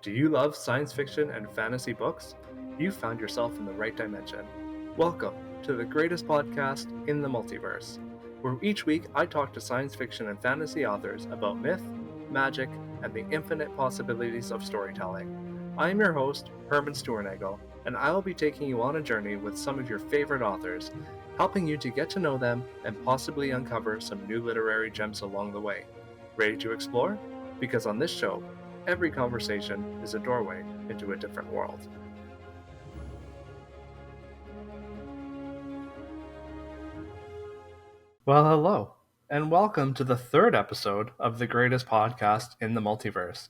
Do you love science fiction and fantasy books? You found yourself in the right dimension. Welcome to the greatest podcast in the multiverse, where each week I talk to science fiction and fantasy authors about myth, magic, and the infinite possibilities of storytelling. I am your host, Herman Stuernagel, and I will be taking you on a journey with some of your favorite authors, helping you to get to know them and possibly uncover some new literary gems along the way. Ready to explore? Because on this show, every conversation is a doorway into a different world. Well, hello, and welcome to the third episode of the greatest podcast in the multiverse.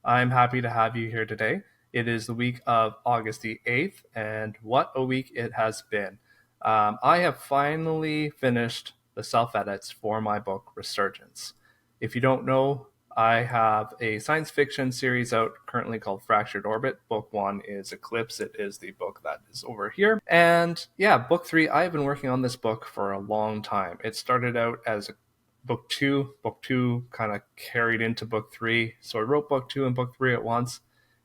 I'm happy to have you here today. It is the week of August the 8th, and what a week it has been. I have finally finished the self-edits for my book, Resurgence. If you don't know, I have a science fiction series out currently called Fractured Orbit. Book 1 is Eclipse. It is the book that is over here. And yeah, book 3, I've been working on this book for a long time. It started out as book 2. Book 2 kind of carried into book 3. So I wrote book 2 and book 3 at once,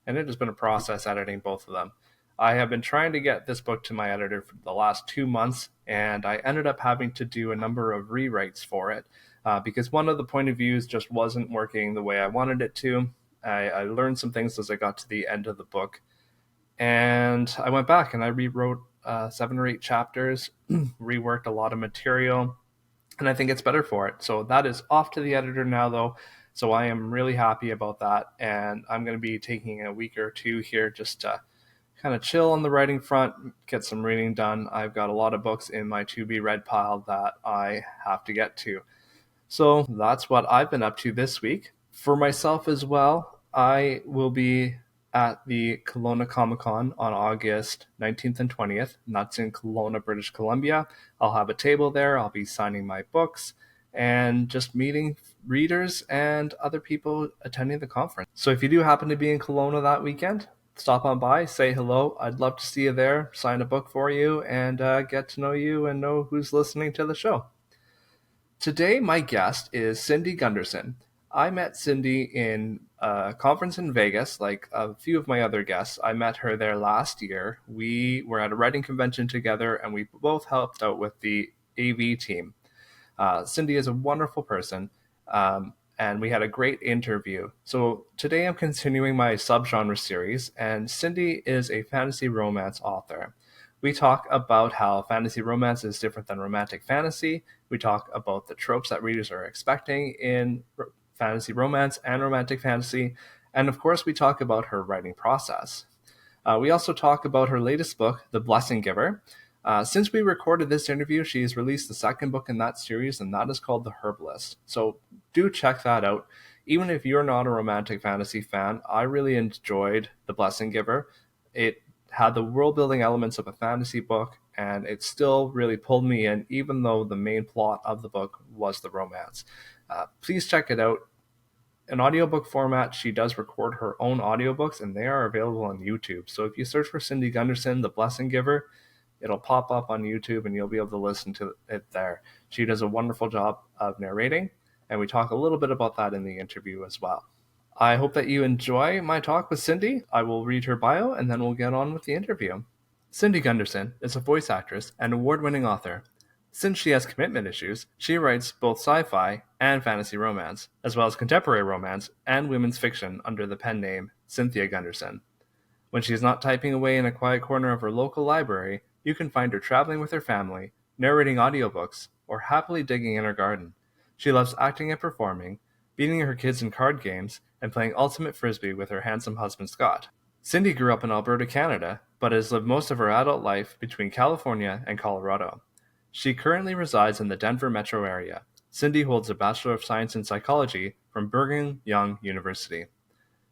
and it has been a process editing both of them. I have been trying to get this book to my editor for the last 2 months, and I ended up having to do a number of rewrites for it. Because one of the point of views just wasn't working the way I wanted it to. I learned some things as I got to the end of the book. And I went back and I rewrote 7 or 8 chapters, reworked a lot of material, and I think it's better for it. So that is off to the editor now, though. So I am really happy about that. And I'm going to be taking a week or two here just to kind of chill on the writing front, get some reading done. I've got a lot of books in my to-be-read pile that I have to get to. So that's what I've been up to this week. For myself as well, I will be at the Kelowna Comic-Con on August 19th and 20th, and that's in Kelowna, British Columbia. I'll have a table there. I'll be signing my books and just meeting readers and other people attending the conference. So if you do happen to be in Kelowna that weekend, stop on by, say hello. I'd love to see you there, sign a book for you, and get to know you and know who's listening to the show. Today, my guest is Cindy Gunderson. I met Cindy in a conference in Vegas, like a few of my other guests. I met her there last year. We were at a writing convention together, and we both helped out with the AV team. Cindy is a wonderful person, and we had a great interview. So today I'm continuing my subgenre series, and Cindy is a fantasy romance author. We talk about how fantasy romance is different than romantic fantasy. We talk about the tropes that readers are expecting in fantasy romance and romantic fantasy. And of course, we talk about her writing process. We also talk about her latest book, The Blessing Giver. Since we recorded this interview, she's released the second book in that series, and that is called The Herbalist. So do check that out. Even if you're not a romantic fantasy fan, I really enjoyed The Blessing Giver. It had the world-building elements of a fantasy book, and it still really pulled me in, even though the main plot of the book was the romance. Please check it out. In audiobook format, she does record her own audiobooks, and they are available on YouTube. So if you search for Cindy Gunderson, The Blessing Giver, it'll pop up on YouTube, and you'll be able to listen to it there. She does a wonderful job of narrating, and we talk a little bit about that in the interview as well. I hope that you enjoy my talk with Cindy. I will read her bio, and then we'll get on with the interview. Cindy Gunderson is a voice actress and award-winning author. Since she has commitment issues, she writes both sci-fi and fantasy romance, as well as contemporary romance and women's fiction under the pen name Cynthia Gunderson. When she is not typing away in a quiet corner of her local library, you can find her traveling with her family, narrating audiobooks, or happily digging in her garden. She loves acting and performing, beating her kids in card games, and playing ultimate frisbee with her handsome husband Scott. Cindy grew up in Alberta, Canada, but has lived most of her adult life between California and Colorado. She currently resides in the Denver metro area. Cindy holds a Bachelor of Science in Psychology from Brigham Young University.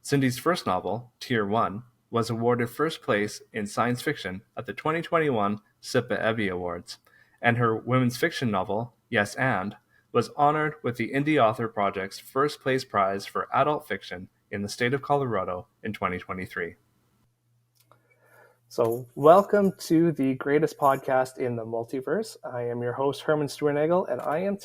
Cindy's first novel, Tier 1, was awarded first place in science fiction at the 2021 SIPA Evie Awards, and her women's fiction novel, Yes and, was honored with the Indie Author Project's First Place Prize for Adult Fiction in the state of Colorado in 2023. So welcome to the greatest podcast in the multiverse. I am your host, Herman Stuernagel, and I am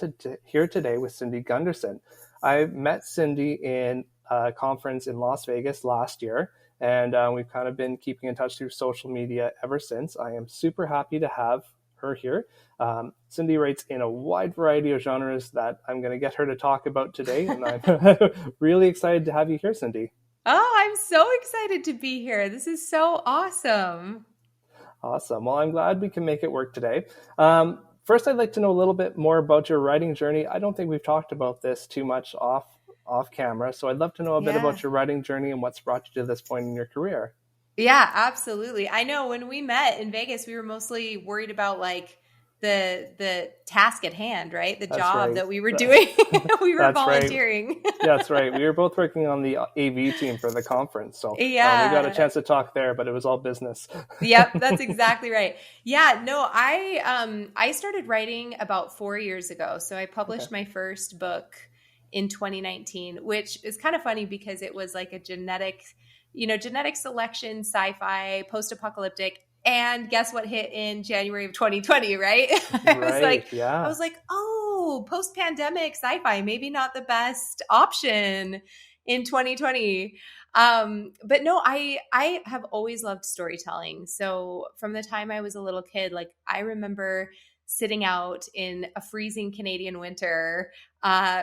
here today with Cindy Gunderson. I met Cindy in a conference in Las Vegas last year, and we've kind of been keeping in touch through social media ever since. I am super happy to have her here. Cindy writes in a wide variety of genres that I'm going to get her to talk about today, and I'm really excited to have you here, Cindy. Oh, I'm so excited to be here. This is so awesome. Awesome. Well, I'm glad we can make it work today. First, I'd like to know a little bit more about your writing journey. I don't think we've talked about this too much off camera, so I'd love to know a bit Yeah. about your writing journey and what's brought you to this point in your career. Yeah, absolutely. I know when we met in Vegas, we were mostly worried about like the task at hand, right? The That's job right. that we were doing. We were That's right. volunteering. That's right. We were both working on the AV team for the conference, so we got a Yeah. chance to talk there, but it was all business. Yep, that's exactly right. Yeah, no, I started writing about 4 years ago. So I Okay. published my first book in 2019, which is kind of funny because it was like a genetic selection, sci-fi, post-apocalyptic. And guess what hit in January of 2020, right? I was like, Right. I Yeah. was like, oh, post-pandemic sci-fi, maybe not the best option in 2020. But no, I have always loved storytelling. So from the time I was a little kid, like I remember sitting out in a freezing Canadian winter,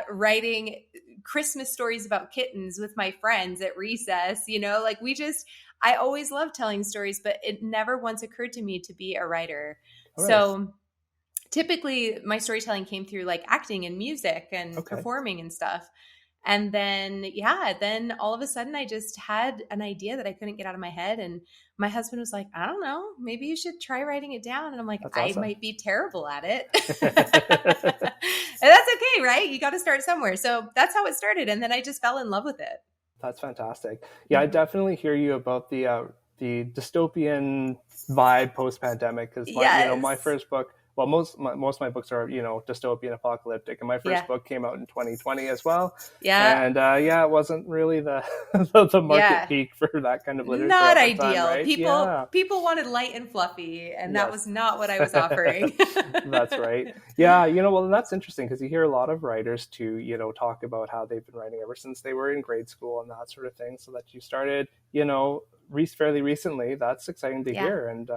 writing Christmas stories about kittens with my friends at recess. Like I always loved telling stories, but it never once occurred to me to be a writer. All right. So typically my storytelling came through like acting and music and Okay. performing and stuff. And then, yeah, then all of a sudden I just had an idea that I couldn't get out of my head. And my husband was like, I don't know, maybe you should try writing it down. And I'm like, That's I awesome. might be terrible at it. And that's okay, right? You got to start somewhere. So that's how it started. And then I just fell in love with it. That's fantastic. Yeah, I Mhm. definitely hear you about the dystopian vibe post pandemic. Because my Yes. first book, well, most of my books are dystopian apocalyptic, and my Yeah. first book came out in 2020 as well. Yeah. And yeah, it wasn't really the the market Yeah. peak for that kind of literature Not at that time, ideal. right? People Yeah. people wanted light and fluffy, and that was Yes. not what I was offering. That's right. Yeah, well, that's interesting because you hear a lot of writers too, talk about how they've been writing ever since they were in grade school and that sort of thing. So that you started, fairly recently. That's exciting to Yeah. hear. And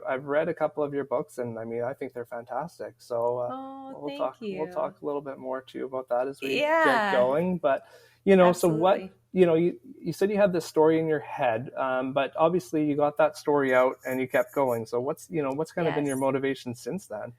I've read a couple of your books, and I mean, I think they're fantastic. So Oh, we'll thank talk you. a little bit more too about that as we get Yeah, going. But so what? absolutely. You said you had this story in your head, but obviously you got that story out and you kept going. So what's kind of been your Yes. motivation since then?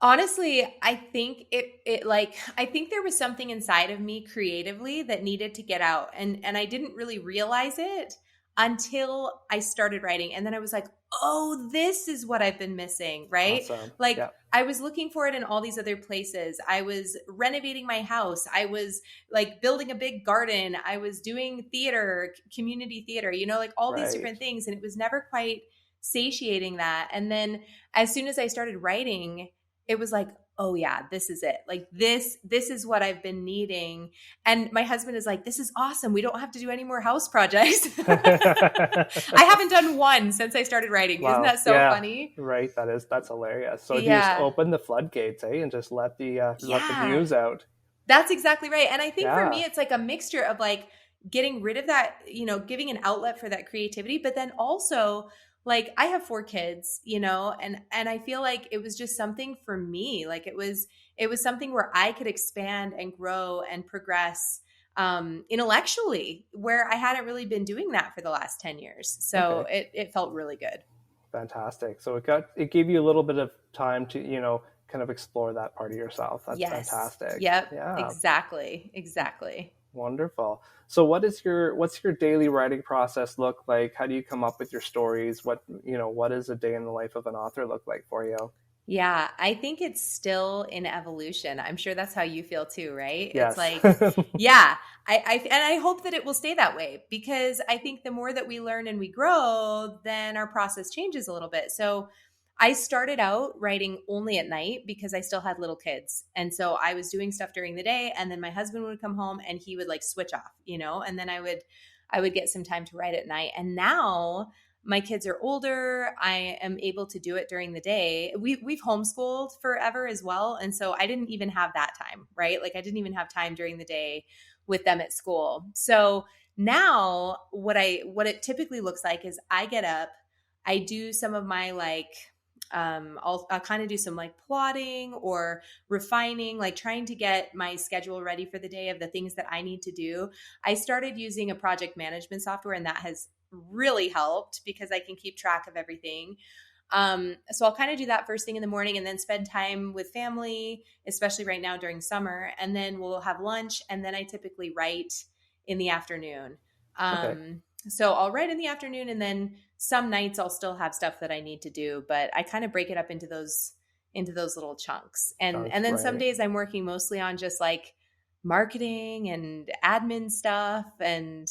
Honestly, I think I think there was something inside of me creatively that needed to get out, and I didn't really realize it until I started writing, and then I was like, "Oh, this is what I've been missing," right? Awesome. Like Yeah. I was looking for it in all these other places. I was renovating my house. I was like building a big garden. I was doing theater, community theater, like all these Right. different things, and it was never quite satiating that. And then as soon as I started writing, it was like, oh yeah, this is it. Like this is what I've been needing. And my husband is like, this is awesome. We don't have to do any more house projects. I haven't done one since I started writing. Isn't Wow. that so Yeah. funny? Right. That's hilarious. So you just Yeah. open the floodgates, and just let the Yeah. muse out. That's exactly right. And I think for me, Yeah. it's like a mixture of like getting rid of that, giving an outlet for that creativity, but then also like I have 4 kids, and I feel like it was just something for me. Like it was something where I could expand and grow and progress intellectually, where I hadn't really been doing that for the last 10 years. So Okay. it felt really good. Fantastic. So it gave you a little bit of time to kind of explore that part of yourself. That's Yes. fantastic. Yep. Yeah. Exactly. Exactly. Wonderful. So what's your daily writing process look like? How do you come up with your stories? What does a day in the life of an author look like for you? Yeah, I think it's still in evolution. I'm sure that's how you feel too, right? It's Yes. like, yeah, and I hope that it will stay that way because I think the more that we learn and we grow, then our process changes a little bit. So I started out writing only at night because I still had little kids. And so I was doing stuff during the day and then my husband would come home and he would like switch off, and then I would get some time to write at night. And now my kids are older. I am able to do it during the day. We've homeschooled forever as well. And so I didn't even have that time, right? Like I didn't even have time during the day with them at school. So now what it typically looks like is I get up, I do some of my like I'll kind of do some like plotting or refining, like trying to get my schedule ready for the day of the things that I need to do. I started using a project management software, and that has really helped because I can keep track of everything. So I'll kind of do that first thing in the morning and then spend time with family, especially right now during summer. And then we'll have lunch. And then I typically write in the afternoon. Okay. So I'll write in the afternoon, and then some nights I'll still have stuff that I need to do, but I kind of break it up into those little chunks. And Chunks, then some right. days I'm working mostly on just like marketing and admin stuff and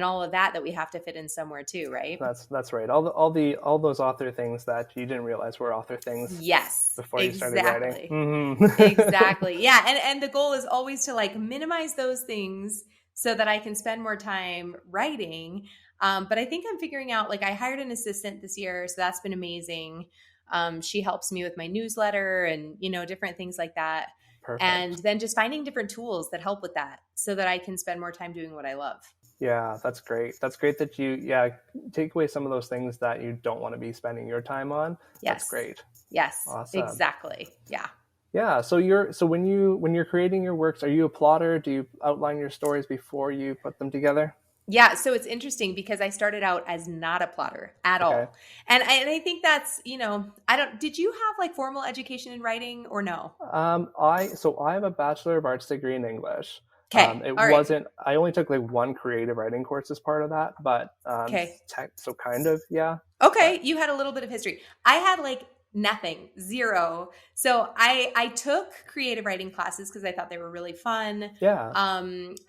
all of that we have to fit in somewhere too, right? That's right. All those author things that you didn't realize were author things Yes, before you started writing. exactly. Mm-hmm. Exactly. Yeah. And the goal is always to like minimize those things so that I can spend more time writing. But I think I'm figuring out, like, I hired an assistant this year, so that's been amazing. She helps me with my newsletter and, different things like that. And Perfect. then just finding different tools that help with that so that I can spend more time doing what I love. Yeah, that's great. That's great that you, yeah, take away some of those things that you don't want to be spending your time on. That's Yes. great. Yes, Awesome. exactly. Yeah. Yeah. So when you're creating your works, are you a plotter? Do you outline your stories before you put them together? Yeah, so it's interesting because I started out as not a plotter at Okay. all. And I think that's, I don't did you have like formal education in writing or no? I have a Bachelor of Arts degree in English. Okay. It All right. wasn't. I only took like one creative writing course as part of that, but Okay. so kind of, yeah. But Okay, you had a little bit of history. I had like nothing, zero. So I took creative writing classes because I thought they were really fun. yeah.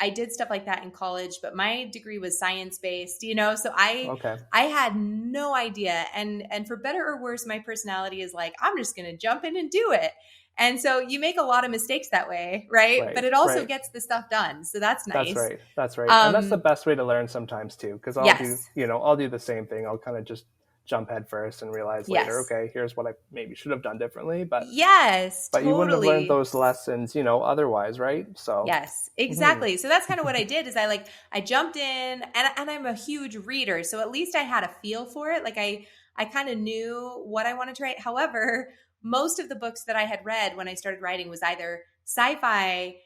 I did stuff like that in college, but my degree was science based, so Okay. I had no idea. And for better or worse, my personality is like, I'm just gonna jump in and do it. And so you make a lot of mistakes that way, right? But Right. it also Right. gets the stuff done. So that's That's nice. right. That's right. And that's the Um, best way to learn sometimes too, because yes. I'll do the same thing. I'll kind of just jump head first and realize later, Yes. okay, here's what I maybe should have done differently, Yes, but you wouldn't have learned totally. those lessons, otherwise, right? So, Yes, mhm. exactly. So that's kind of what I did is I jumped in, and I'm a huge reader, so at least I had a feel for it. Like I kind of knew what I wanted to write. However, most of the books that I had read when I started writing was either sci-fi,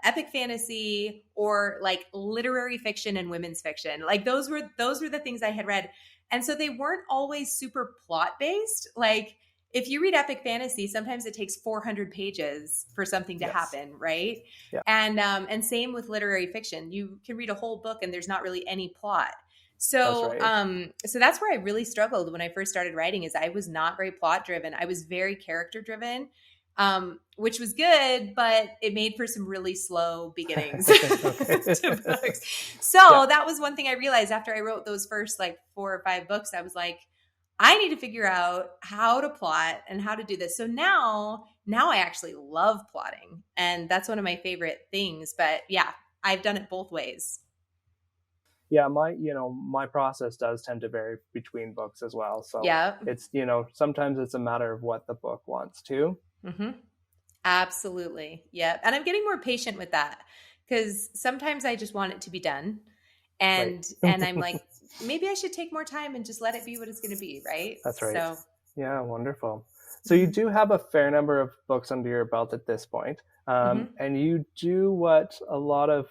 epic fantasy, or like literary fiction and women's fiction. Like those were the things I had read. And so they weren't always super plot based. Like if you read epic fantasy, sometimes it takes 400 pages for something to Yes. happen, right? Yeah, And same with literary fiction. You can read a whole book and there's not really any plot. that's So right. so that's where I really struggled when I first started writing is I was not very plot driven. I was very character driven. Which was good, but it made for some really slow beginnings Okay. to books. Yeah. So that was one thing I realized after I wrote those first like 4 or 5 books. I was like, I need to figure out how to plot and how to do this. So now I actually love plotting, and that's one of my favorite things. But yeah, I've done it both ways. Yeah, my process does tend to vary between books as well. So Yeah. sometimes it's a matter of what the book wants to. Hmm. Absolutely. Yeah. And I'm getting more patient with that because sometimes I just want it to be done. Right. And I'm like, maybe I should take more time and just let it be what it's going to be. Right. That's right. So, Yeah, wonderful. So you mhm. do have a fair number of books under your belt at this point, Mhm. and you do what a lot of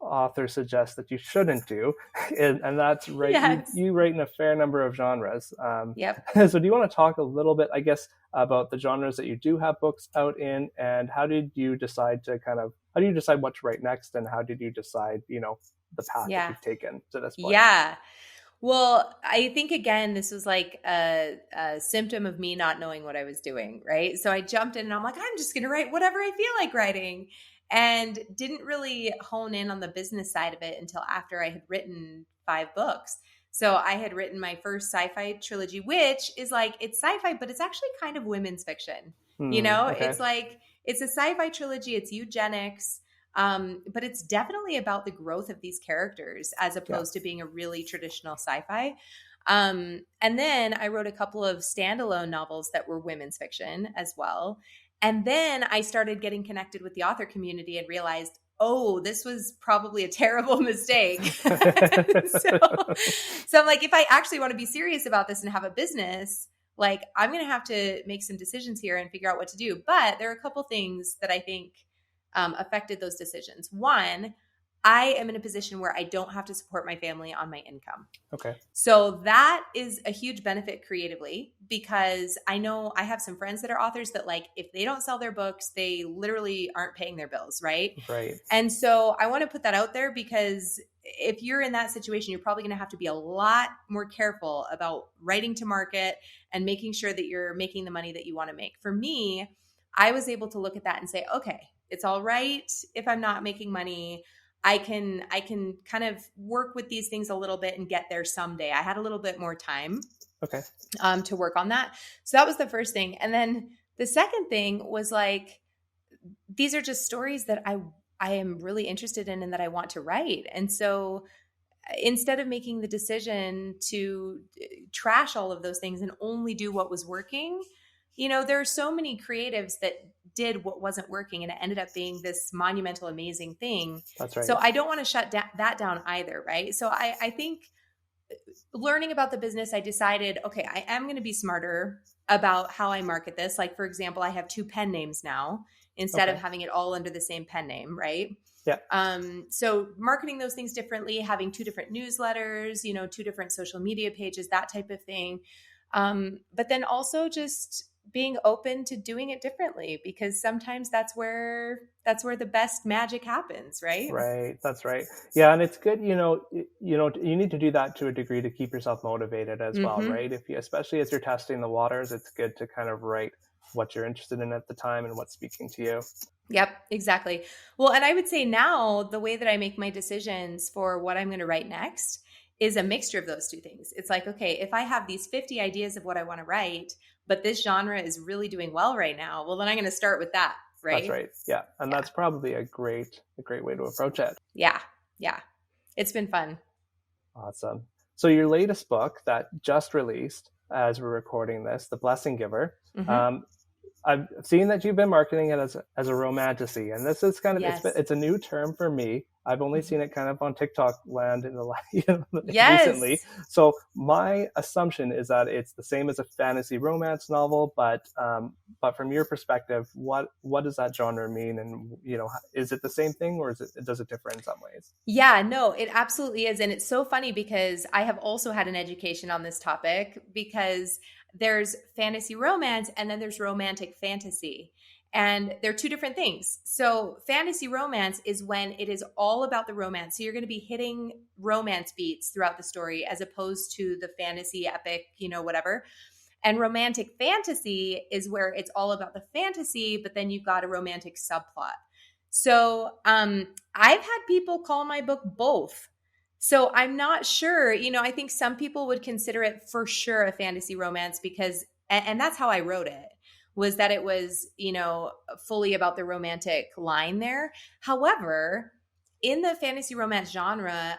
authors suggest that you shouldn't do, and that's right. You Yes. you write in a fair number of genres. Yep. So do you want to talk a little bit, I guess, about the genres that you do have books out in, and how do you decide what to write next, and how did you decide, the path that Yeah. you've taken to this point? Yeah. Well, I think again, this was like a symptom of me not knowing what I was doing, right? So I jumped in and I'm like, I'm just going to write whatever I feel like writing, and didn't really hone in on the business side of it until after I had written 5 books. So I had written my first sci-fi trilogy, which is like, it's sci-fi, but it's actually kind of women's fiction. Okay. It's like, it's a sci-fi trilogy, it's eugenics. But it's definitely about the growth of these characters as Yeah. opposed to being a really traditional sci-fi. And then I wrote a couple of standalone novels that were women's fiction as well. And then I started getting connected with the author community and realized, oh, this was probably a terrible mistake. So I'm like, if I actually want to be serious about this and have a business, like I'm going to have to make some decisions here and figure out what to do. But there are a couple things that I think affected those decisions. One, I am in a position where I don't have to support my family on my income. Okay. So that is a huge benefit creatively, because I know I have some friends that are authors that, like, if they don't sell their books, they literally aren't paying their bills, right? Right. And so I want to put that out there, because if you're in that situation, you're probably going to have to be a lot more careful about writing to market and making sure that you're making the money that you want to make. For me, I was able to look at that and say, okay, it's all right if I'm not making money. I can kind of work with these things a little bit and get there someday. I had a little bit more time Okay. to work on that. So that was the first thing. And then the second thing was like, these are just stories that I am really interested in and that I want to write. And so instead of making the decision to trash all of those things and only do what was working, there are so many creatives that did what wasn't working and it ended up being this monumental, amazing thing. That's right. So I don't want to shut that down either, right? So I think learning about the business, I decided, okay, I am going to be smarter about how I market this. Like, for example, I have 2 pen names now instead of having it all under the same pen name, right? Yeah. So marketing those things differently, having 2 different newsletters, 2 different social media pages, that type of thing. But then also just being open to doing it differently, because sometimes that's where the best magic happens, right? Right. That's right. Yeah, and it's good, you need to do that to a degree to keep yourself motivated as well, right? Especially as you're testing the waters, it's good to kind of write what you're interested in at the time and what's speaking to you. Yep, exactly. Well, and I would say now the way that I make my decisions for what I'm going to write next is a mixture of those 2 things. It's like, okay, if I have these 50 ideas of what I want to write, but this genre is really doing well right now, well, then I'm going to start with that, right? That's right. Yeah. And that's probably a great way to approach it. Yeah. Yeah. It's been fun. Awesome. So your latest book that just released as we're recording this, The Blessing Giver, I've seen that you've been marketing it as a romantasy, and this is kind of it's a new term for me. I've only seen it kind of on TikTok land in the recently. So my assumption is that it's the same as a fantasy romance novel, but from your perspective, what does that genre mean, and is it the same thing, or does it differ in some ways? Yeah, no, it absolutely is, and it's so funny because I have also had an education on this topic, because there's fantasy romance and then there's romantic fantasy. And they're 2 different things. So fantasy romance is when it is all about the romance. So you're going to be hitting romance beats throughout the story as opposed to the fantasy epic, whatever. And romantic fantasy is where it's all about the fantasy, but then you've got a romantic subplot. So I've had people call my book both. So I'm not sure, I think some people would consider it for sure a fantasy romance because, and that's how I wrote it, was that it was, fully about the romantic line there. However, in the fantasy romance genre,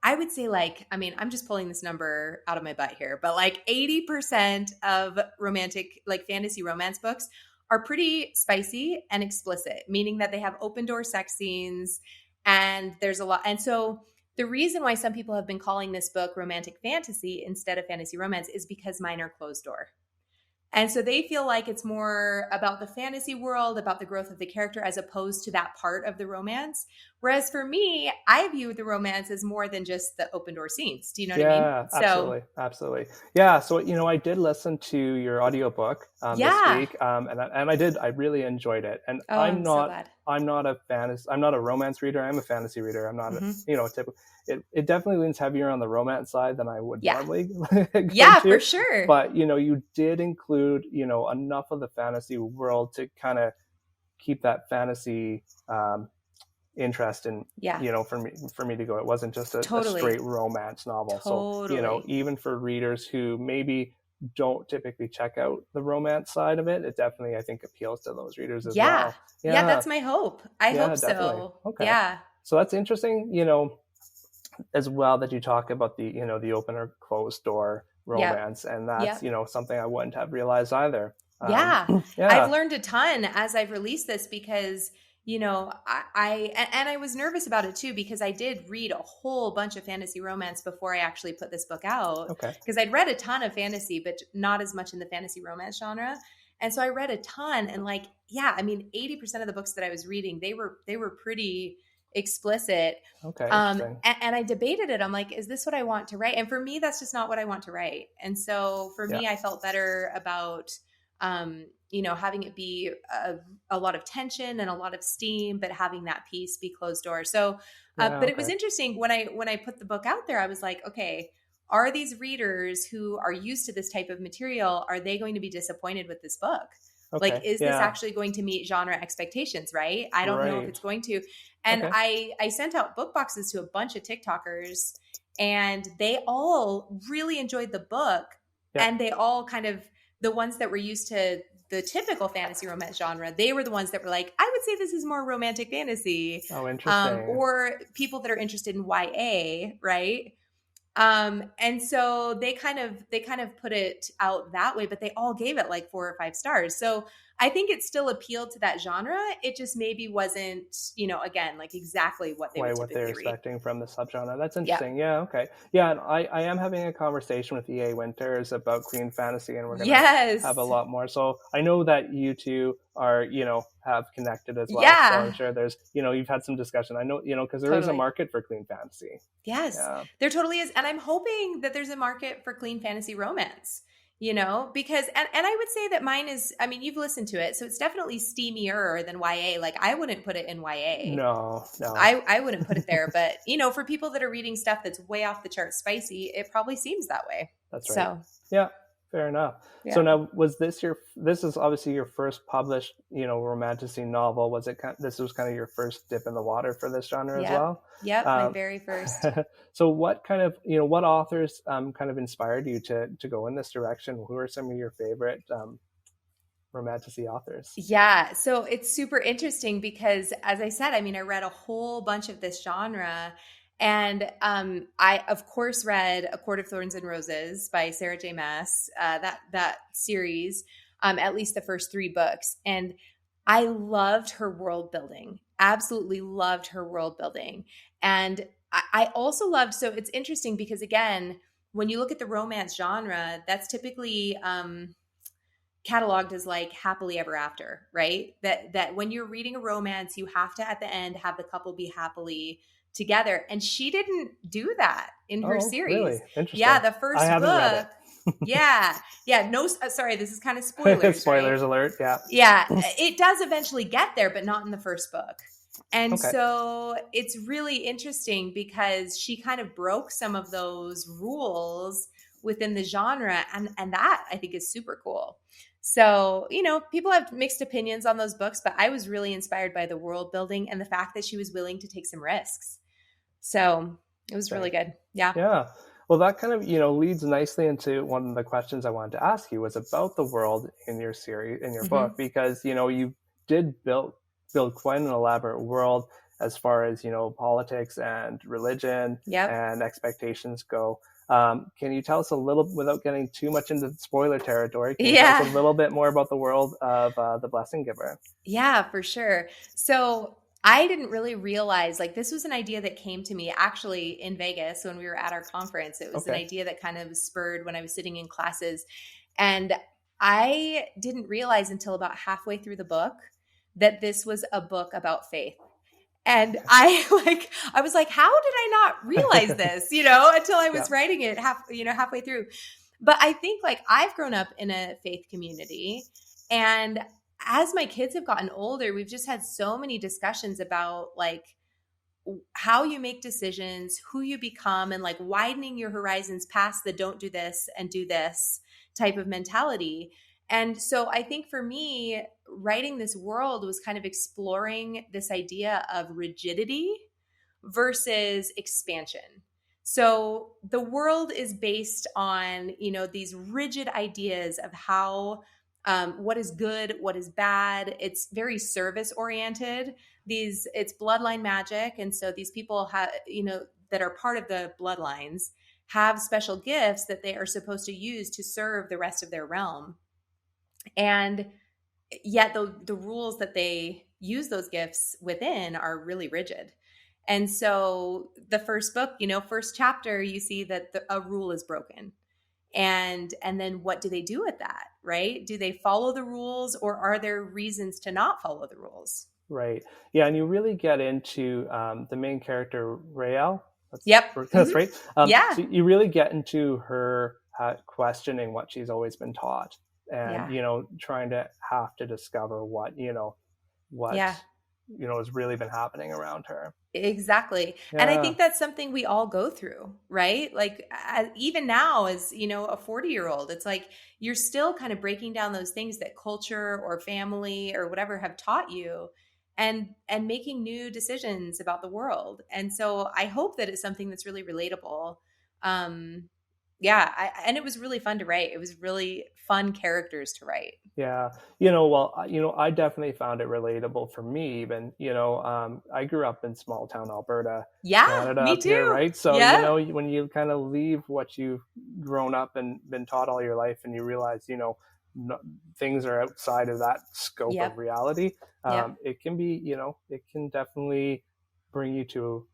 I would say I'm just pulling this number out of my butt here, but 80% of romantic, fantasy romance books are pretty spicy and explicit, meaning that they have open door sex scenes and there's a lot. And so the reason why some people have been calling this book romantic fantasy instead of fantasy romance is because mine are closed door. And so they feel like it's more about the fantasy world, about the growth of the character, as opposed to that part of the romance. Whereas for me, I view the romance as more than just the open door scenes. Do you know what I mean? Yeah, absolutely. Absolutely. Yeah. So, I did listen to your audiobook this week. I really enjoyed it. And I'm not a romance reader. I'm a fantasy reader. I'm not typical. It definitely leans heavier on the romance side than I would normally go to. For sure. But, you did include, enough of the fantasy world to kind of keep that fantasy interest in, for me to go. It wasn't just a straight romance novel. Totally. So, even for readers who maybe don't typically check out the romance side of it, it definitely, I think, appeals to those readers as well. Yeah, that's my hope. I hope definitely. so. Okay. Yeah. So that's interesting, as well, that you talk about the, the open or closed door romance. And that's, something I wouldn't have realized either. I've learned a ton as I've released this because, and I was nervous about it too, because I did read a whole bunch of fantasy romance before I actually put this book out, Okay. because I'd read a ton of fantasy, but not as much in the fantasy romance genre. And so I read a ton, and like, yeah, I mean, 80% of the books that I was reading, they were pretty explicit. Okay. Interesting. And I debated it. I'm like, is this what I want to write? And for me, that's just not what I want to write. And so for Yeah. me, I felt better about, having it be a lot of tension and a lot of steam, but having that piece be closed door. So, Yeah. but it was Okay. interesting when I put the book out there. I was like, okay, are these readers who are used to this type of material, are they going to be disappointed with this book? Like, Okay. is this Yeah. actually going to meet genre expectations? Right? I don't know if Right. it's going to. And Okay. I sent out book boxes to a bunch of TikTokers, and they all really enjoyed the book, Yeah. and they all kind of, the ones that were used to the typical fantasy romance genre, they were the ones that were like, I would say this is more romantic fantasy, Oh, interesting. or people that are interested in YA, right? And so they kind of put it out that way, but they all gave it like 4 or 5 stars. So I think it still appealed to that genre. It just maybe wasn't, again, like exactly what they would Quite what they're typically read. expecting from the subgenre. That's Yeah. interesting. Yeah. Okay. Yeah. And I am having a conversation with EA Winters about Queen Fantasy, and we're gonna have a Yes. lot more. So I know that you two are, have connected as well. So I'm Yeah. sure there's, you've had some discussion. I know, because there is a Totally. market for Queen Fantasy. Yes, Yeah. there totally is. And I'm hoping that there's a market for clean fantasy romance, because, and I would say that mine is, I mean, you've listened to it, so it's definitely steamier than YA. Like, I wouldn't put it in YA. No. No. I wouldn't put it there, but for people that are reading stuff that's way off the chart spicy, it probably seems that way. That's right. So, Yeah, fair enough. So yeah. now, this is obviously your first published, romantasy novel. This was kind of your first dip in the water for this genre as Yep. well? Yep. My Um, very first. so what kind of, what authors kind of inspired you to go in this direction? Who are some of your favorite romantasy authors? Yeah. So it's super interesting because, as I said, I mean, I read a whole bunch of this genre. And I, of course, read A Court of Thorns and Roses by Sarah J. Maas, that series, at least the first 3 books. And I loved her world building, absolutely loved her world building. And I also loved, so it's interesting because, again, when you look at the romance genre, that's typically cataloged as like happily ever after, right? That when you're reading a romance, you have to at the end have the couple be happily together. And she didn't do that in her Oh, really? series. Yeah, Interesting. the I first haven't read book. Yeah. Yeah. No, sorry, this is kind of spoilers, right? Spoilers alert. Yeah. Yeah, it does eventually get there, but not in the first book. And Okay. so it's really interesting because she kind of broke some of those rules within the genre. And that I think is super cool. So, people have mixed opinions on those books, but I was really inspired by the world building and the fact that she was willing to take some risks. So it was really good. Yeah. Yeah. Well, that kind of, leads nicely into one of the questions I wanted to ask you was about the world in your series, in your book, Hmm. because, you did build quite an elaborate world as far as, politics and religion Yep. and expectations go. Can you tell us a little, without getting too much into spoiler territory, can you tell us a Yeah. little bit more about the world of The Blessing Giver? Yeah, for sure. So I didn't really realize, like, this was an idea that came to me actually in Vegas when we were at our conference. It was an Okay. idea that kind of spurred when I was sitting in classes. And I didn't realize until about halfway through the book that this was a book about faith. And I was like, how did I not realize this, until I Yeah. was writing it halfway through. But I think, like, I've grown up in a faith community, and as my kids have gotten older, we've just had so many discussions about, like, how you make decisions, who you become, and like widening your horizons past the don't do this and do this type of mentality. And so I think for me, writing this world was kind of exploring this idea of rigidity versus expansion. So the world is based on, these rigid ideas of how, what is good, what is bad. It's very service oriented. It's bloodline magic. And so these people have, that are part of the bloodlines have special gifts that they are supposed to use to serve the rest of their realm. And yet the rules that they use those gifts within are really rigid. And so the first book, first chapter, you see that a rule is broken. And then what do they do with that, right? Do they follow the rules, or are there reasons to not follow the rules? Right. Yeah, and you really get into the main character, Rael. Yep. That's right. Yeah. So you really get into her questioning what she's always been taught, and Yeah. trying to have to discover what Yeah. has really been happening around her. Exactly. And I Yeah. think that's something we all go through, right? Like even now as, a 40-year-old, it's like you're still kind of breaking down those things that culture or family or whatever have taught you, and making new decisions about the world. And so I hope that it's something that's really relatable. Um yeah, and it was really fun to write. It was really fun characters to write. Yeah, well, I definitely found it relatable for me. Even, I grew up in small town Alberta, Yeah, Canada, me up here, too. right? So, Yeah. when you kind of leave what you've grown up and been taught all your life, and you realize, no, things are outside of that scope of Yep. reality, Yep. it can be, it can definitely bring you to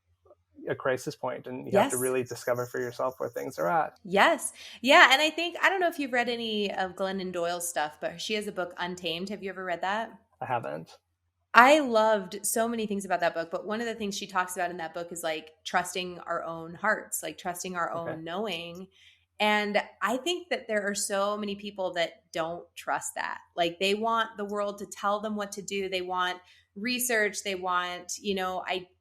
a crisis point, and you have to Yes. really discover for yourself where things are at. Yes. Yeah. And I think, I don't know if you've read any of Glennon Doyle's stuff, but she has a book, Untamed. Have you ever read that? I haven't. I loved so many things about that book, but one of the things she talks about in that book is like trusting our own hearts, like trusting our Okay. own knowing. And I think that there are so many people that don't trust that. Like they want the world to tell them what to do. They want research, they want,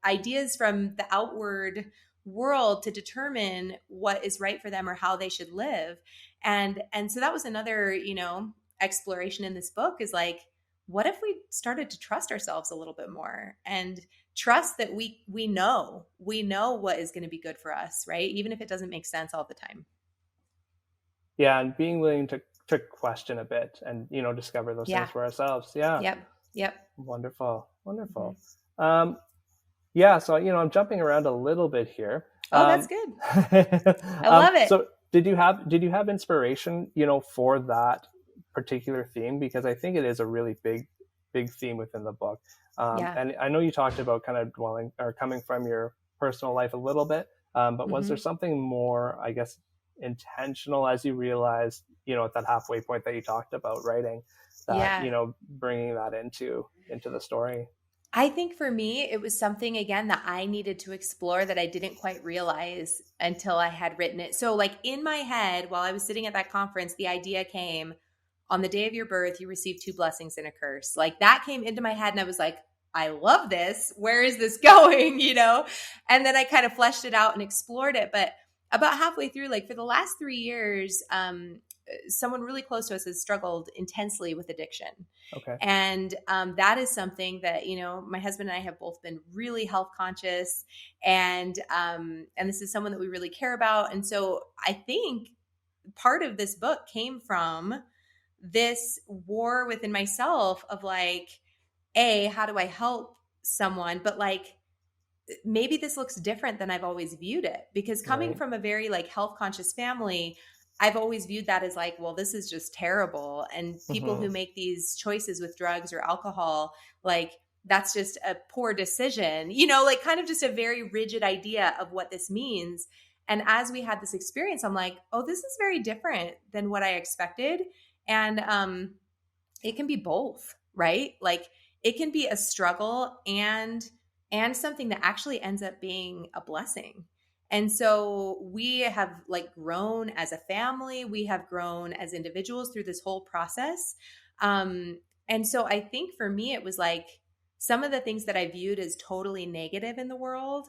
ideas from the outward world to determine what is right for them or how they should live. And so that was another, exploration in this book is like, what if we started to trust ourselves a little bit more and trust that we know what is going to be good for us, right? Even if it doesn't make sense all the time. Yeah, and being willing to question a bit, and discover those things Yeah. for ourselves. Yeah. Yep. Yep. Wonderful, Hmm. wonderful. Yeah, so I'm jumping around a little bit here. Oh, that's good. I um, love it. so did you have inspiration, for that particular theme? Because I think it is a really big theme within the book. Yeah. And I know you talked about kind of dwelling or coming from your personal life a little bit, but was there Hmm. something more, I guess, intentional as you realized, at that halfway point that you talked about writing, that Yeah. bringing that into the story? I think for me, it was something again that I needed to explore that I didn't quite realize until I had written it. So, like in my head, while I was sitting at that conference, the idea came on the day of your birth, you receive two blessings and a curse. Like that came into my head, and I was like, I love this. Where is this going? And then I kind of fleshed it out and explored it. But about halfway through, like for the last 3 years, someone really close to us has struggled intensely with addiction. Okay. And that is something that my husband and I have both been really health conscious, and this is someone that we really care about. And so I think part of this book came from this war within myself of like, how do I help someone, but like maybe this looks different than I've always viewed it, because coming Right. from a very like health conscious family, I've always viewed that as like, well, this is just terrible. And people Hmm. who make these choices with drugs or alcohol, like that's just a poor decision, like kind of just a very rigid idea of what this means. And as we had this experience, I'm like, oh, this is very different than what I expected. And it can be both, right? Like it can be a struggle and something that actually ends up being a blessing. And so we have like grown as a family, we have grown as individuals through this whole process. And so I think for me it was like some of the things that I viewed as totally negative in the world,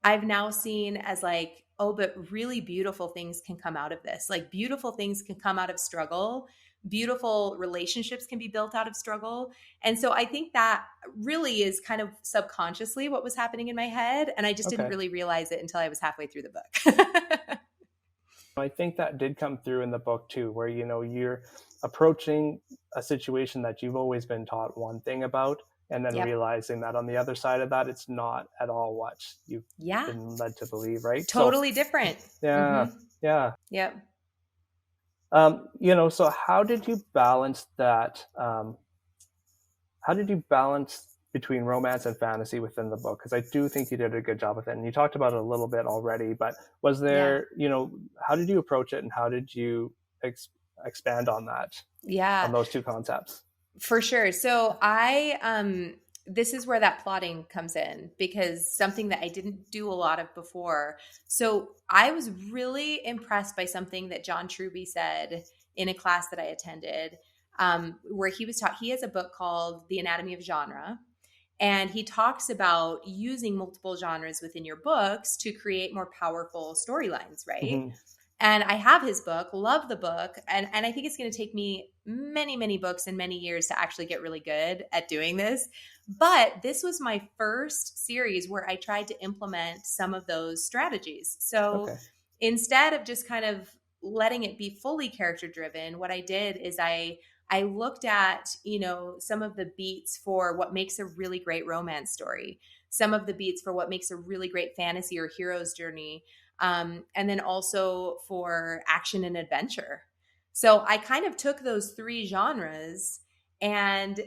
I've now seen as like, oh, but really beautiful things can come out of this. Like beautiful things can come out of struggle. Beautiful relationships can be built out of struggle. And so I think that really is kind of subconsciously what was happening in my head. And I just didn't Okay. really realize it until I was halfway through the book. I think that did come through in the book too, where you're approaching a situation that you've always been taught one thing about, and then Yep. realizing that on the other side of that, it's not at all what you've Yeah. been led to believe, right? So, Totally different. yeah, Mm-hmm. yeah. Yep. So how did you balance that? How did you balance between romance and fantasy within the book, because I do think you did a good job with it. And you talked about it a little bit already, but was Yeah. there, how did you approach it, and how did you expand on that, on Yeah. those two concepts? For sure. So this is where that plotting comes in, because something that I didn't do a lot of before. So I was really impressed by something that John Truby said in a class that I attended, where he was taught. He has a book called The Anatomy of Genre, and he talks about using multiple genres within your books to create more powerful storylines, right? Mm-hmm. And I have his book, love the book. And I think it's going to take me many, many books and many years to actually get really good at doing this. But this was my first series where I tried to implement some of those strategies. So Okay. instead of just kind of letting it be fully character driven, what I did is I looked at, some of the beats for what makes a really great romance story, some of the beats for what makes a really great fantasy or hero's journey, and then also for action and adventure. So I kind of took those three genres and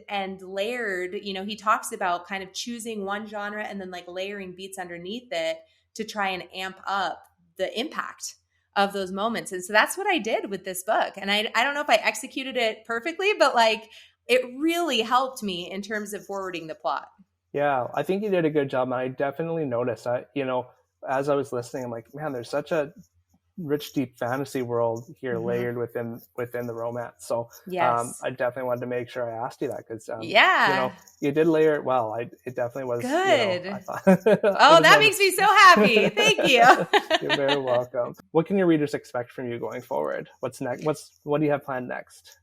layered. He talks about kind of choosing one genre and then like layering beats underneath it to try and amp up the impact of those moments. And so that's what I did with this book. And I don't know if I executed it perfectly, but like it really helped me in terms of forwarding the plot. Yeah, I think you did a good job. And I definitely noticed that, as I was listening, I'm like, man, there's such a rich, deep fantasy world here Mm-hmm. layered within the romance. So Yes. I definitely wanted to make sure I asked you that, because Yeah. you did layer it well. It definitely was, I Good. thought I Oh, just that wanted makes me so happy. Thank you. you're very welcome. What can your readers expect from you going forward? What's next? What do you have planned next?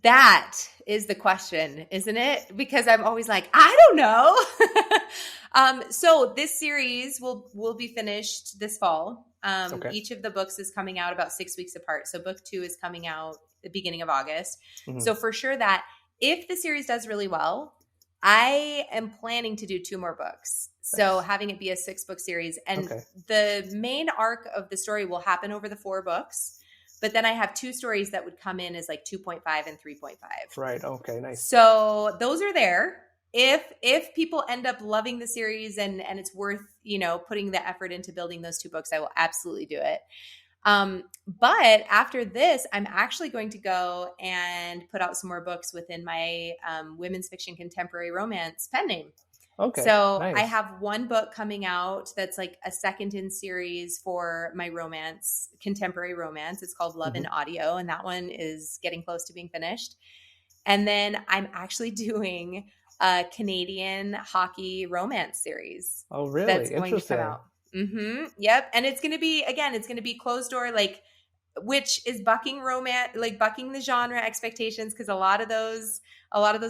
That is the question, isn't it? Because I'm always like, I don't know. So this series will be finished this fall. Okay. Each of the books is coming out about 6 weeks apart. So book 2 is coming out the beginning of August. Mm-hmm. So for sure that if the series does really well, I am planning to do 2 more books. So Nice. having it be a 6-book series, and Okay. the main arc of the story will happen over the 4 books. But then I have 2 stories that would come in as like 2.5 and 3.5. Right. Okay. Nice. So those are there. If people end up loving the series and it's worth, putting the effort into building those 2 books, I will absolutely do it. But after this, I'm actually going to go and put out some more books within my women's fiction contemporary romance pen name. Okay. So I Nice. have one book coming out that's like a second in series for my romance, contemporary romance. It's called Love Mm-hmm. and Audio, and that one is getting close to being finished. And then I'm actually doing a Canadian hockey romance series Oh, that's really? going to come Interesting. out. Yep. And it's going to be, again, it's going to be closed door, like, which is bucking romance, like bucking the genre expectations, because a lot of those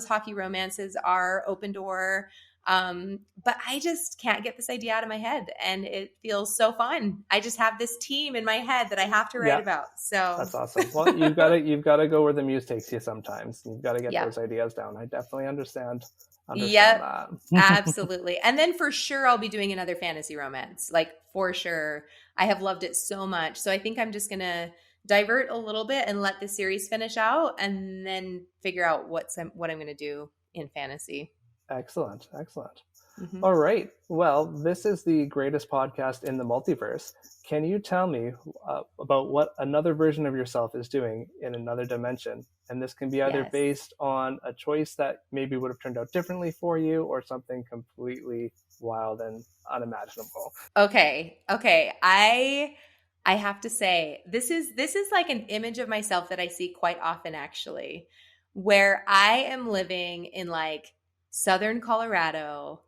hockey romances are open door. But I just can't get this idea out of my head, and it feels so fun. I just have this team in my head that I have to write Yeah. about. So That's awesome. Well, you've got to go where the muse takes you sometimes. You've got to get yeah, those ideas down. I definitely understand yep, that. absolutely. And then for sure, I'll be doing another fantasy romance, like for sure. I have loved it so much. So I think I'm just gonna divert a little bit and let the series finish out, and then figure out what I'm gonna do in fantasy. Excellent. Excellent. Hmm. All right. Well, this is the greatest podcast in the multiverse. Can you tell me about what another version of yourself is doing in another dimension? And this can be either Yes. based on a choice that maybe would have turned out differently for you, or something completely wild and unimaginable. Okay. Okay. I have to say, this is like an image of myself that I see quite often, actually, where I am living in like southern Colorado,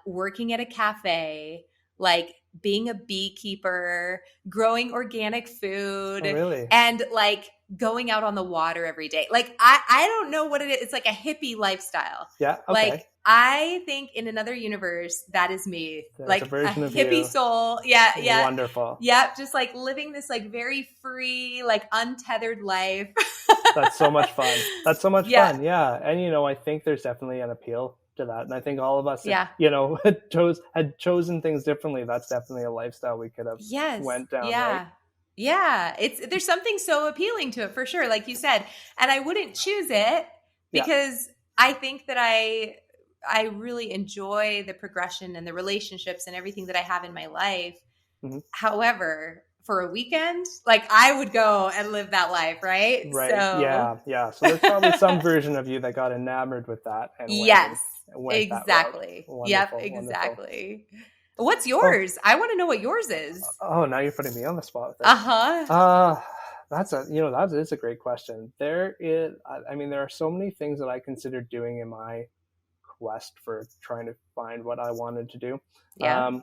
working at a cafe, like being a beekeeper, growing organic Oh, food, really? and like going out on the water every day. Like I don't know what it is. It's like a hippie lifestyle. Yeah. Like Okay. I think in another universe, that is me, There's a like a version of hippie you. soul. Yeah, yeah, Wonderful. yeah. Just like living this like very free, like untethered life. That's so much fun. That's so much Yeah, fun. Yeah. And, I think there's definitely an appeal to that. And I think all of us, yeah. had chosen things differently. That's definitely a lifestyle we could have Yes. went down, right? Yeah. Yeah. There's something so appealing to it for sure, like you said. And I wouldn't choose it Yeah. because I think that I really enjoy the progression and the relationships and everything that I have in my life. Mm-hmm. However, for a weekend, like I would go and live that life, right? Right. So, Yeah. Yeah. So there's probably some version of you that got enamored with that and yes, went that route. exactly. Yep, Wonderful. Wonderful. exactly. What's Oh, yours? I want to know what yours is. oh, now you're putting me on the spot with Uh this. huh. Uh, that is a great question. I mean, there are so many things that I consider doing in my quest for trying to find what I wanted to do. Yeah. Um,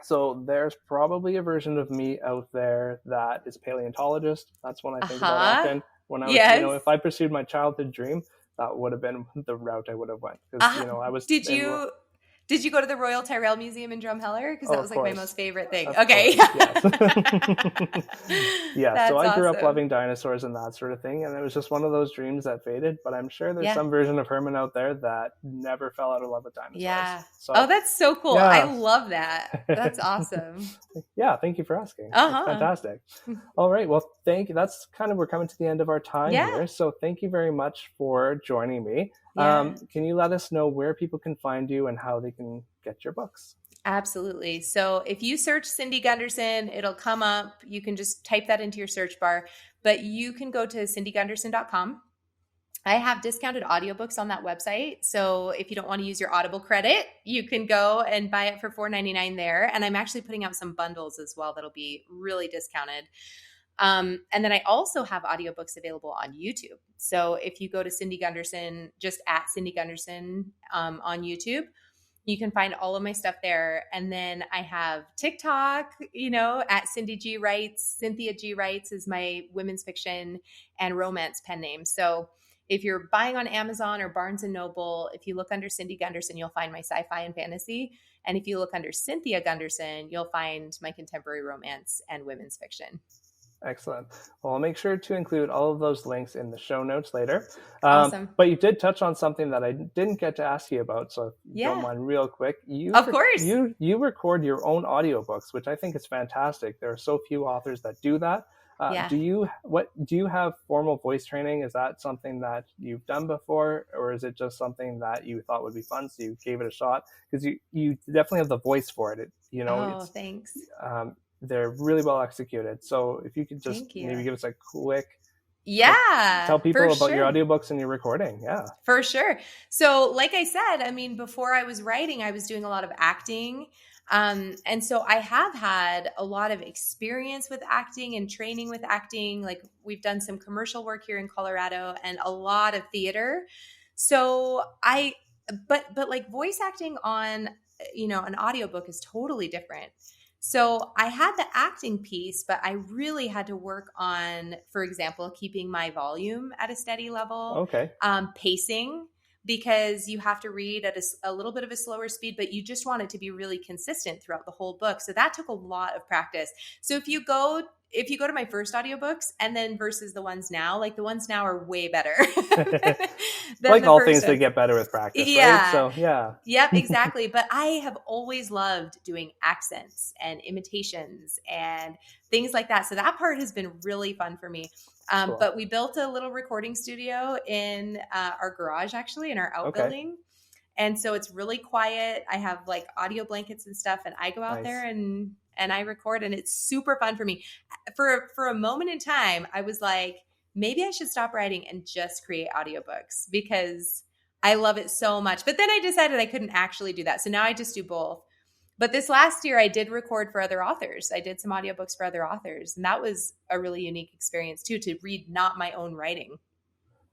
so there's probably a version of me out there that is paleontologist. That's one I Uh think about huh. often. When I was, Yes. if I pursued my childhood dream, that would have been the route I would have went because Uh, I was did in. you did you go to the Royal Tyrrell Museum in Drumheller? Because Oh, that of was like my most course. favorite thing. Of Okay. course, yes. Yeah, so That's I grew up awesome. loving dinosaurs and that sort of thing, and it was just one of those dreams that faded. But I'm sure there's Yeah. some version of Herman out there that never fell out of love with dinosaurs. Yeah. Oh, So, that's so cool. I yeah. love that. That's awesome. Yeah, thank you for asking. That's Uh-huh. fantastic. All right, well, thank you. That's kind of, we're coming to the end of our time Yeah. here. So, thank you very much for joining me. Yeah. Can you let us know where people can find you and how they can get your books? Absolutely. So if you search Cindy Gunderson, it'll come up. You can just type that into your search bar, but you can go to cindygunderson.com. I have discounted audiobooks on that website. So if you don't want to use your Audible credit, you can go and buy it for $4.99 there. And I'm actually putting out some bundles as well that'll be really discounted. And then I also have audiobooks available on YouTube. So if you go to Cindy Gunderson, just at Cindy Gunderson on YouTube, you can find all of my stuff there. And then I have TikTok, at Cindy G Writes. Cynthia G Writes is my women's fiction and romance pen name. So if you're buying on Amazon or Barnes and Noble, if you look under Cindy Gunderson, you'll find my sci-fi and fantasy. And if you look under Cynthia Gunderson, you'll find my contemporary romance and women's fiction. Excellent. Well, I'll make sure to include all of those links in the show notes later. Awesome. But you did touch on something that I didn't get to ask you about, so if you don't Yeah, mind, real quick, of course. you record your own audiobooks, which I think is fantastic. There are so few authors that do that. Yeah. Do you have formal voice training? Is that something that you've done before, or is it just something that you thought would be fun, so you gave it a shot? Because you definitely have the voice for it. Oh, It's thanks. they're really well executed. So if you could just Thank you. maybe give us a quick, Yeah, tell for people about your sure. audiobooks and your recording. Yeah. For sure. So, like I said, I mean, before I was writing, I was doing a lot of acting. And so I have had a lot of experience with acting and training with acting. Like we've done some commercial work here in Colorado and a lot of theater. So but like voice acting on, an audiobook is totally different. So I had the acting piece, but I really had to work on, for example, keeping my volume at a steady level, Okay. pacing, because you have to read at a little bit of a slower speed, but you just want it to be really consistent throughout the whole book. So that took a lot of practice. So if you go to my first audiobooks and then versus the ones now, like the ones now are way better than Like the all first things, they ones. get better with practice, right? Yeah. So yeah. Yep, exactly. But I have always loved doing accents and imitations and things like that. So that part has been really fun for me. Cool. But we built a little recording studio in our garage, actually, in our Okay. outbuilding. And so it's really quiet. I have like audio blankets and stuff, and I go out there Nice. and I record, and it's super fun for me. For a moment in time, I was like, maybe I should stop writing and just create audiobooks because I love it so much. But then I decided I couldn't actually do that. So now I just do both. But this last year I did record for other authors. I did some audiobooks for other authors, and that was a really unique experience too, to read not my own writing.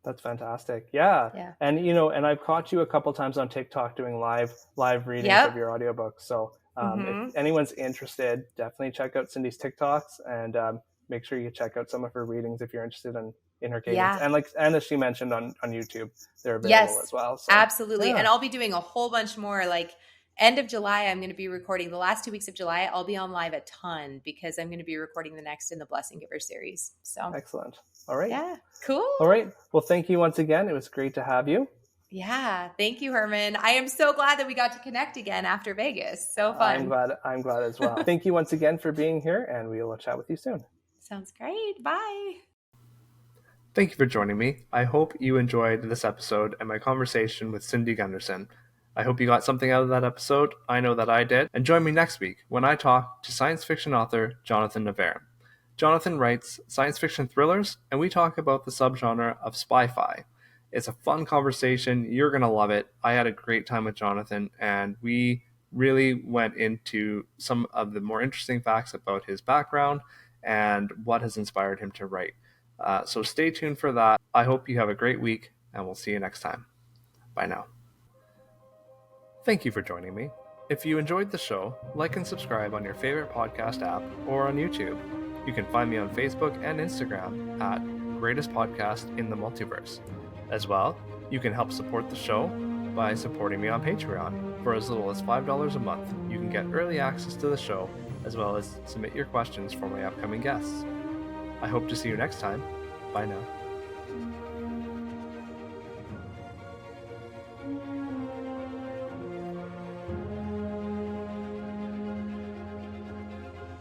That's fantastic. Yeah. Yeah. And and I've caught you a couple times on TikTok doing live readings of Yep. your audiobooks. So if Mm-hmm. anyone's interested, definitely check out Cindy's TikToks and make sure you check out some of her readings if you're interested in her cadence. Yeah. And as she mentioned on YouTube, they're available Yes, as well. So absolutely. yeah, And I'll be doing a whole bunch more. Like end of July, I'm going to be recording the last 2 weeks of July. I'll be on live a ton because I'm going to be recording the next in the Blessing Giver series. So excellent. All right. yeah, cool. All right. Well, thank you once again. It was great to have you. Yeah, thank you, Herman. I am so glad that we got to connect again after Vegas. So fun. I'm glad as well. Thank you once again for being here, and we will chat with you soon. Sounds great. Bye. Thank you for joining me. I hope you enjoyed this episode and my conversation with Cindy Gunderson. I hope you got something out of that episode. I know that I did. And join me next week when I talk to science fiction author Jonathan Navarre. Jonathan writes science fiction thrillers, and we talk about the subgenre of spy-fi. It's a fun conversation. You're going to love it. I had a great time with Jonathan, and we really went into some of the more interesting facts about his background and what has inspired him to write. So stay tuned for that. I hope you have a great week, and we'll see you next time. Bye now. Thank you for joining me. If you enjoyed the show, like and subscribe on your favorite podcast app or on YouTube. You can find me on Facebook and Instagram at Greatest Podcast in the Multiverse. As well, you can help support the show by supporting me on Patreon. For as little as $5 a month, you can get early access to the show, as well as submit your questions for my upcoming guests. I hope to see you next time. Bye now.